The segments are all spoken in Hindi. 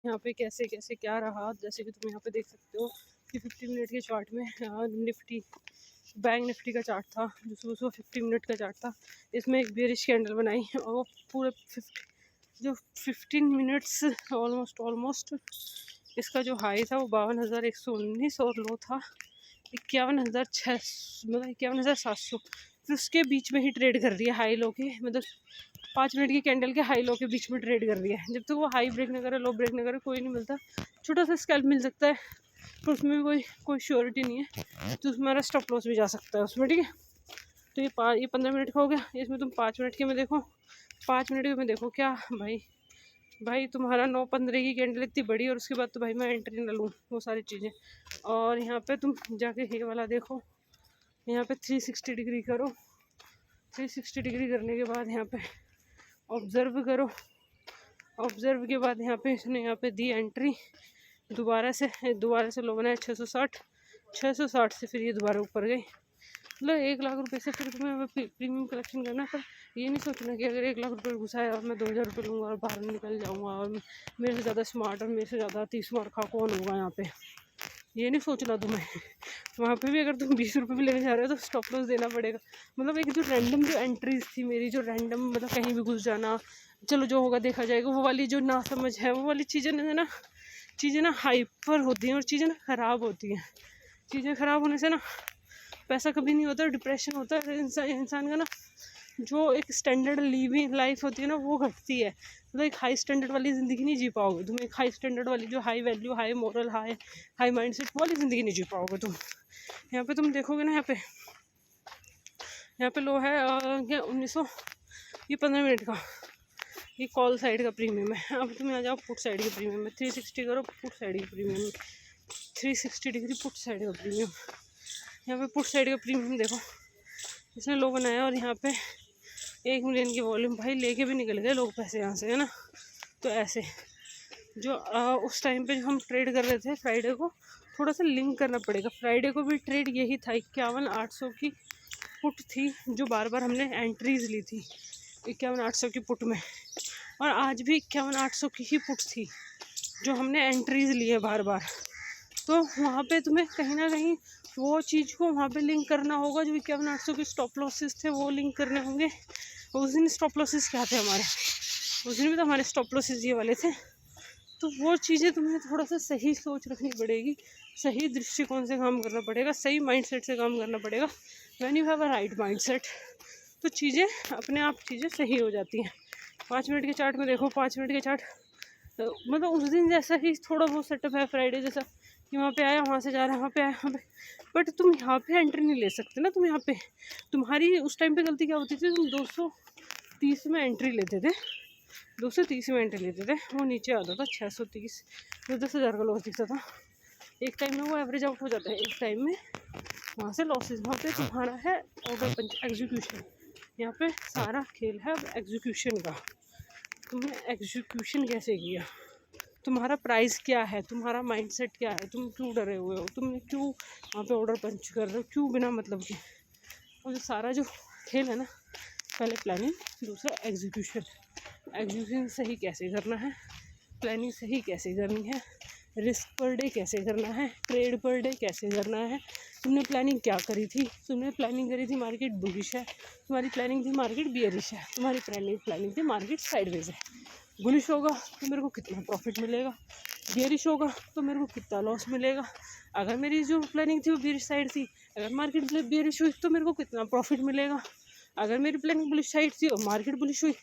यहाँ पे कैसे कैसे क्या रहा, जैसे कि तुम यहाँ पे देख सकते हो कि 50 मिनट के चार्ट में निफ्टी बैंक निफ्टी का चार्ट था जो सुबह सुबह 50 मिनट का चार्ट था, इसमें एक बेरिश कैंडल बनाई और वो पूरे 15 मिनट्स ऑलमोस्ट इसका जो हाई था वो 52,119 और लो था 51,600 मतलब 51,700। फिर उसके बीच में ही ट्रेड कर रही है हाई लो के, मतलब 5 मिनट की कैंडल के हाई लो के बीच में ट्रेड कर रही है। जब तक वो हाई ब्रेक न करे लो ब्रेक न करे कोई नहीं मिलता, छोटा सा स्कैल्प मिल सकता है पर उसमें भी कोई श्योरिटी नहीं है, तो उसमें हमारा स्टॉप लॉस भी जा सकता है उसमें, ठीक है। तो ये 15 मिनट का हो गया, इसमें तुम 5 मिनट के में देखो, 5 मिनट के में देखो क्या भाई तुम्हारा 9:15 की कैंडल इतनी बड़ी और उसके बाद तो भाई मैं एंट्री ना लूँ वो सारी चीज़ें। और यहाँ पे तुम जाके ये वाला देखो, यहाँ पे 360 डिग्री करो, 360 डिग्री करने के बाद यहाँ पे ऑब्ज़र्व करो, ऑब्ज़र्व के बाद यहाँ पे इसने यहाँ पे दी एंट्री, दोबारा से लो बनाया 660 से फिर ये दोबारा ऊपर गई। मतलब 1 लाख रुपए से फिर तुम्हें प्रीमियम कलेक्शन करना, पर ये नहीं सोचना कि अगर 1 लाख रुपये घुसा है और मैं 2,000 रुपये लूँगा और बाहर निकल जाऊँगा और मेरे से ज़्यादा स्मार्ट और मेरे से ज़्यादा 30 मार खा कौन होगा यहाँ पे, ये नहीं सोचना तुम्हें। वहाँ पे भी अगर तुम 20 रुपये भी लेने जा रहे हो तो स्टॉप लॉस देना पड़ेगा। मतलब एक जो रैंडम जो एंट्रीज थी मेरी, जो रैंडम मतलब कहीं भी घुस जाना, चलो जो होगा देखा जाएगा, वो वाली जो ना समझ है, वो वाली चीज़ें ना हाइपर होती हैं और चीज़ें ना ख़राब होती हैं। चीज़ें ख़राब होने से ना पैसा कभी नहीं होता, डिप्रेशन होता है इंसान का ना, जो एक स्टैंडर्ड लिविंग लाइफ होती है ना वो घटती है। मतलब एक हाई स्टैंडर्ड वाली ज़िंदगी नहीं जी पाओगे तुम, एक हाई स्टैंडर्ड वाली जो high value high moral high mindset वाली ज़िंदगी नहीं जी पाओगे तुम। यहाँ पे तुम देखोगे ना, यहाँ पे लो है क्या 1900, ये 15 मिनट का, ये कॉल साइड का प्रीमियम है। अब तुम यहाँ जाओ पुट साइड के प्रीमियम में 360 करो, पुट साइड के प्रीमियम में 360 डिग्री पुट साइड का प्रीमियम। यहाँ पे पुट साइड का प्रीमियम देखो, इसने लो बनाया और यहाँ पे 1 मिलियन की वॉल्यूम, भाई लेके भी निकल गए लोग पैसे यहाँ से, है ना। तो ऐसे जो उस टाइम पे जो हम ट्रेड कर रहे थे फ्राइडे को, थोड़ा सा लिंक करना पड़ेगा। फ्राइडे को भी ट्रेड यही था, 51,800 की पुट थी जो बार बार हमने एंट्रीज ली थी 51,800 की पुट में, और आज भी 51,800 की ही पुट थी जो हमने एंट्रीज ली है बार बार। तो वहाँ पे तुम्हें कहीं ना कहीं वो चीज़ को वहाँ पे लिंक करना होगा, जो 51,800 के स्टॉप लॉसेस थे वो लिंक करने होंगे। उस दिन स्टॉप लॉसेस क्या थे हमारे, उस दिन भी तो हमारे स्टॉप लॉसेस ये वाले थे। तो वो चीज़ें तुम्हें थोड़ा सा सही सोच रखनी पड़ेगी, सही दृष्टिकोण से काम करना पड़ेगा, सही माइंडसेट से काम करना पड़ेगा। When you have a right mindset तो चीज़ें अपने आप चीज़ें सही हो जाती हैं। 5 मिनट के चार्ट में देखो, 5 मिनट के चार्ट मतलब उस दिन जैसा ही थोड़ा बहुत सेटअप है फ्राइडे जैसा कि वहाँ पे आया वहाँ से जा रहा है वहाँ पे आया वहाँ पे, बट तुम यहाँ पे एंट्री नहीं ले सकते ना। तुम यहाँ पे तुम्हारी उस टाइम पे गलती क्या होती थी, तुम 230 में एंट्री लेते थे, 230 में एंट्री लेते थे, वो नीचे आता था 630, तो 10,000 का लॉस दिखता था। एक टाइम में वो एवरेज आउट हो जाता है, एक टाइम में वहाँ से लॉसेज। वहाँ पे तुम्हारा है ऑर्डर पंच एग्जीक्यूशन, यहाँ पे सारा खेल है एग्जीक्यूशन का। तुमने एग्जीक्यूशन कैसे किया, तुम्हारा प्राइस क्या है, तुम्हारा माइंडसेट क्या है, तुम क्यों डरे हुए हो, तुम क्यों वहाँ पे ऑर्डर पंच कर रहे हो, क्यों बिना मतलब के। और जो सारा जो खेल है ना, पहले प्लानिंग, दूसरा एग्जीक्यूशन सही कैसे करना है, प्लानिंग सही कैसे करनी है, रिस्क पर डे कैसे करना है, ट्रेड पर डे कैसे करना है। तुमने प्लानिंग क्या करी थी, तुमने प्लानिंग करी थी मार्केट बुलिश है, तुम्हारी प्लानिंग थी मार्केट बियरिश है, तुम्हारी प्लानिंग थी मार्केट साइडवेज है। बुलिश होगा तो मेरे को कितना प्रॉफिट मिलेगा, बियरिश होगा तो मेरे को कितना लॉस मिलेगा। अगर मेरी जो प्लानिंग थी वो बियरिश साइड थी, अगर मार्केट बियरिश हुई तो मेरे को कितना प्रॉफिट मिलेगा। अगर मेरी प्लानिंग बुलिश साइड थी और मार्केट बुलिश हुई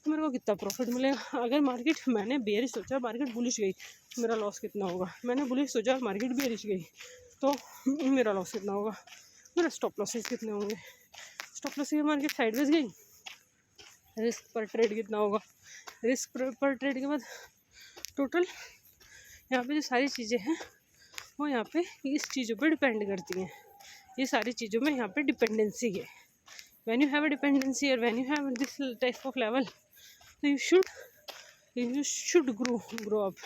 तो मेरे को कितना प्रॉफिट मिलेगा। अगर मार्केट मैंने बियरिश सोचा मार्केट बुलिश गई तो मेरा लॉस कितना होगा, मैंने बुलिश सोचा मार्केट बियरिश गई तो मेरा लॉस कितना होगा, मेरा स्टॉप लॉसेस कितने होंगे। स्टॉप लॉस की मार्केट साइडवेज गई, रिस्क पर ट्रेड कितना होगा, रिस्क पर ट्रेड के बाद टोटल यहाँ पे जो सारी चीज़ें हैं वो यहाँ पे इस चीज़ों पे डिपेंड करती हैं। ये सारी चीज़ों में यहाँ पे डिपेंडेंसी है। When you have a dependency और when you have this type of level, तो you should grow up.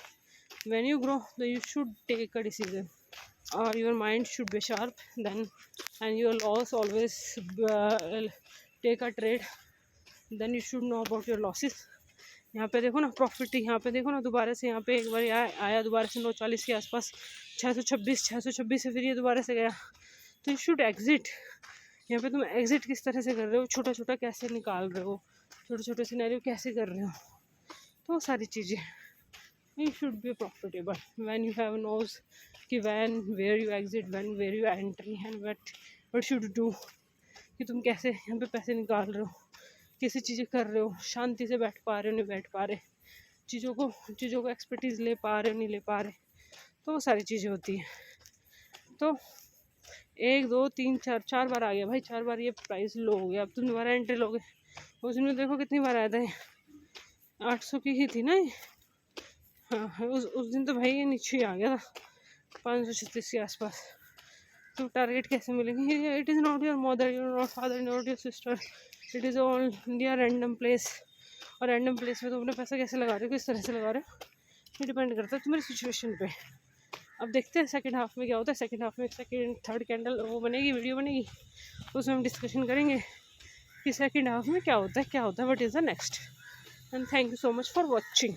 When you grow, so you should take a decision, or your mind should be sharp then, and you will also always take a trade, then you should know about your losses, यहाँ पे देखो ना प्रॉफिट, यहाँ पे देखो ना दोबारा से यहाँ पे एक बार आया दोबारा से 940 के आसपास, 626 से फिर ये दोबारा से गया। तो यू शुड एग्जिट। यहाँ पे तुम एग्जिट किस तरह से कर रहे हो, छोटा छोटा कैसे निकाल रहे हो, छोटे छोटे सिनेरियो कैसे कर रहे हो, तो सारी चीज़ें। You should be profitable when you have knows कि when where you exit, when where you entry and what should do, कि तुम कैसे यहाँ पे पैसे निकाल रहे हो, कैसे चीज़ें कर रहे हो, शांति से बैठ पा रहे हो नहीं बैठ पा रहे, चीज़ों को एक्सपर्टीज़ ले पा रहे हो नहीं ले पा रहे, तो वो सारी चीज़ें होती हैं। तो 1 2 3 4 बार आ गया भाई, 4 बार ये प्राइस लो हो गया। अब तुम दोबारा एंट्री लोगे, उस दिन में देखो कितनी बार आया था, 800 की ही थी ना ये। हाँ उस दिन तो भाई ये नीचे ही आ गया था 536 के आसपास। तो टारगेट कैसे मिलेंगे? It is not your mother, your not father, not your sister, it is all India random place. और रैंडम प्लेस में तुम अपने पैसा कैसे लगा रहे हो, किस तरह से लगा रहे हो, ये डिपेंड करता है तुम्हारी सिचुएशन पे। अब देखते हैं सेकंड हाफ में क्या होता है। सेकंड हाफ में थर्ड कैंडल वो बनेगी, वीडियो बनेगी, उसमें हम डिस्कशन करेंगे कि सेकंड हाफ में क्या होता है, what is the next. And thank you so much for watching.